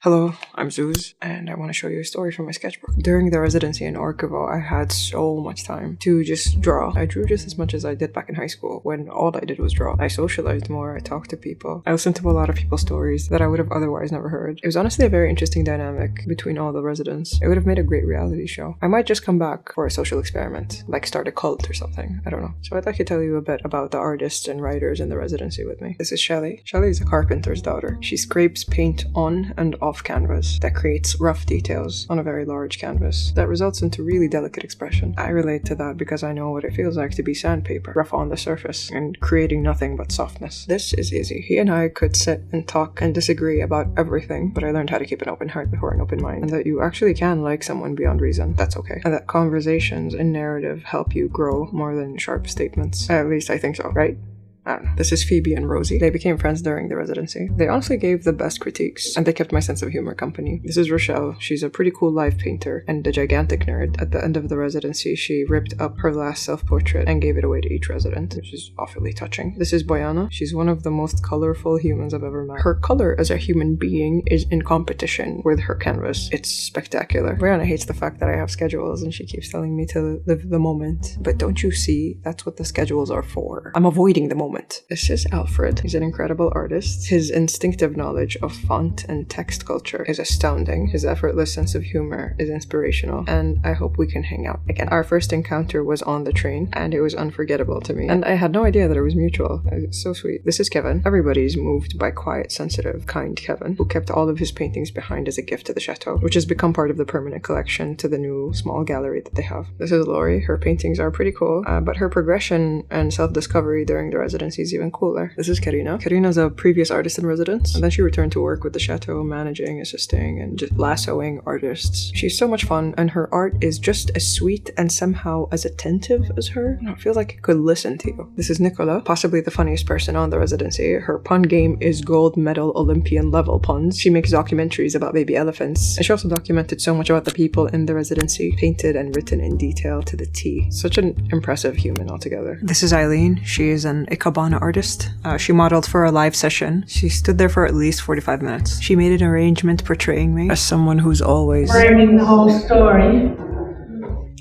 Hello, I'm Zeus, and I want to show you a story from my sketchbook. During the residency in Orquevaux, I had so much time to just draw. I drew just as much as I did back in high school, when all I did was draw. I socialized more, I talked to people, I listened to a lot of people's stories that I would have otherwise never heard. It was honestly a very interesting dynamic between all the residents. It would have made a great reality show. I might just come back for a social experiment, like start a cult or something, I don't know. So I'd like to tell you a bit about the artists and writers in the residency with me. This is Shelley. Shelley is a carpenter's daughter. She scrapes paint on and off canvas that creates rough details on a very large canvas that results into really delicate expression. I relate to that because I know what it feels like to be sandpaper, rough on the surface and creating nothing but softness. This is easy. He and I could sit and talk and disagree about everything, but I learned how to keep an open heart before an open mind, and that you actually can like someone beyond reason. That's okay. And that conversations and narrative help you grow more than sharp statements. At least I think so, right? I don't know. This is Phoebe and Rosie. They became friends during the residency. They honestly gave the best critiques, and they kept my sense of humor company. This is Rochelle. She's a pretty cool live painter and a gigantic nerd. At the end of the residency, she ripped up her last self-portrait and gave it away to each resident, which is awfully touching. This is Boyana. She's one of the most colorful humans I've ever met. Her color as a human being is in competition with her canvas. It's spectacular. Boyana hates the fact that I have schedules, and she keeps telling me to live the moment. But don't you see? That's what the schedules are for. I'm avoiding the moment. This is Alfred. He's an incredible artist. His instinctive knowledge of font and text culture is astounding. His effortless sense of humor is inspirational, and I hope we can hang out again. Our first encounter was on the train, and it was unforgettable to me. And I had no idea that it was mutual. It's so sweet. This is Kevin. Everybody's moved by quiet, sensitive, kind Kevin, who kept all of his paintings behind as a gift to the chateau, which has become part of the permanent collection to the new small gallery that they have. This is Lori. Her paintings are pretty cool, but her progression and self-discovery during the residency is even cooler. This is Karina. Karina's a previous artist in residence, and then she returned to work with the chateau, managing, assisting, and just lassoing artists. She's so much fun, and her art is just as sweet and somehow as attentive as her. It feels like it could listen to you. This is Nicola, possibly the funniest person on the residency. Her pun game is gold medal Olympian level puns. She makes documentaries about baby elephants, and she also documented so much about the people in the residency, painted and written in detail to the T. Such an impressive human altogether. This is Eileen. She is an Ikebana artist. She modeled for a live session. She stood there for at least 45 minutes. She made an arrangement portraying me as someone who's always framing the whole story.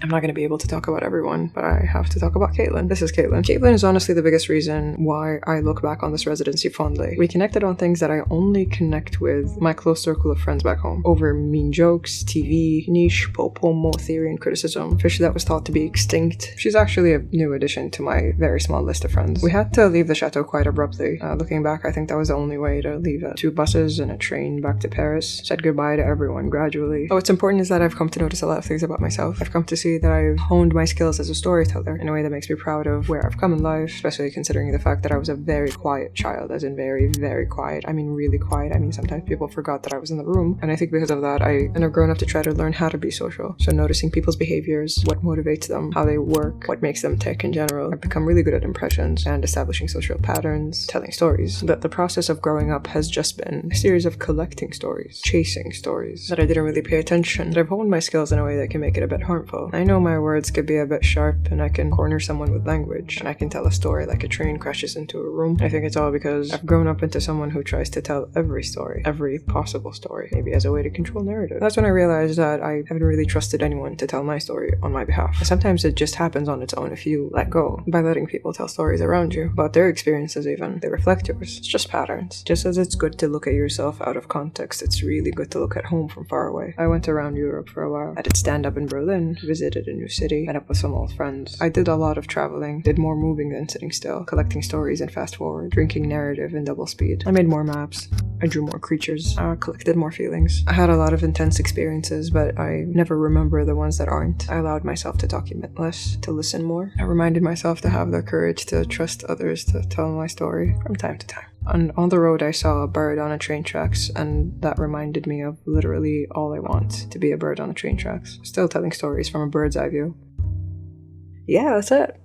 I'm not going to be able to talk about everyone, but I have to talk about Caitlin. This is Caitlin. Caitlin is honestly the biggest reason why I look back on this residency fondly. We connected on things that I only connect with my close circle of friends back home. Over mean jokes, TV, niche, popomo, theory, and criticism. Fish that was thought to be extinct. She's actually a new addition to my very small list of friends. We had to leave the chateau quite abruptly. Looking back, I think that was the only way to leave it. 2 buses and a train back to Paris. Said goodbye to everyone gradually. What's important is that I've come to notice a lot of things about myself. I've come to see that I've honed my skills as a storyteller in a way that makes me proud of where I've come in life, especially considering the fact that I was a very quiet child, as in very, very quiet. I mean really quiet. I mean sometimes people forgot that I was in the room, and I think because of that I have grown up to try to learn how to be social. So noticing people's behaviors, what motivates them, how they work, what makes them tick in general. I've become really good at impressions and establishing social patterns, telling stories. But the process of growing up has just been a series of collecting stories, chasing stories that I didn't really pay attention. But I've honed my skills in a way that can make it a bit harmful. I know my words could be a bit sharp, and I can corner someone with language, and I can tell a story like a train crashes into a room. I think it's all because I've grown up into someone who tries to tell every story, every possible story, maybe as a way to control narrative. That's when I realized that I haven't really trusted anyone to tell my story on my behalf. And sometimes it just happens on its own if you let go, by letting people tell stories around you, about their experiences even. They reflect yours. It's just patterns. Just as it's good to look at yourself out of context, it's really good to look at home from far away. I went around Europe for a while. I did stand-up in Berlin, visited a new city, met up with some old friends. I did a lot of traveling, did more moving than sitting still, collecting stories and fast forward, drinking narrative in double speed. I made more maps. I drew more creatures, collected more feelings. I had a lot of intense experiences, but I never remember the ones that aren't. I allowed myself to document less, to listen more. I reminded myself to have the courage to trust others to tell my story from time to time. And on the road I saw a bird on a train tracks, and that reminded me of literally all I want, to be a bird on a train tracks. Still telling stories from a bird's eye view. Yeah, that's it.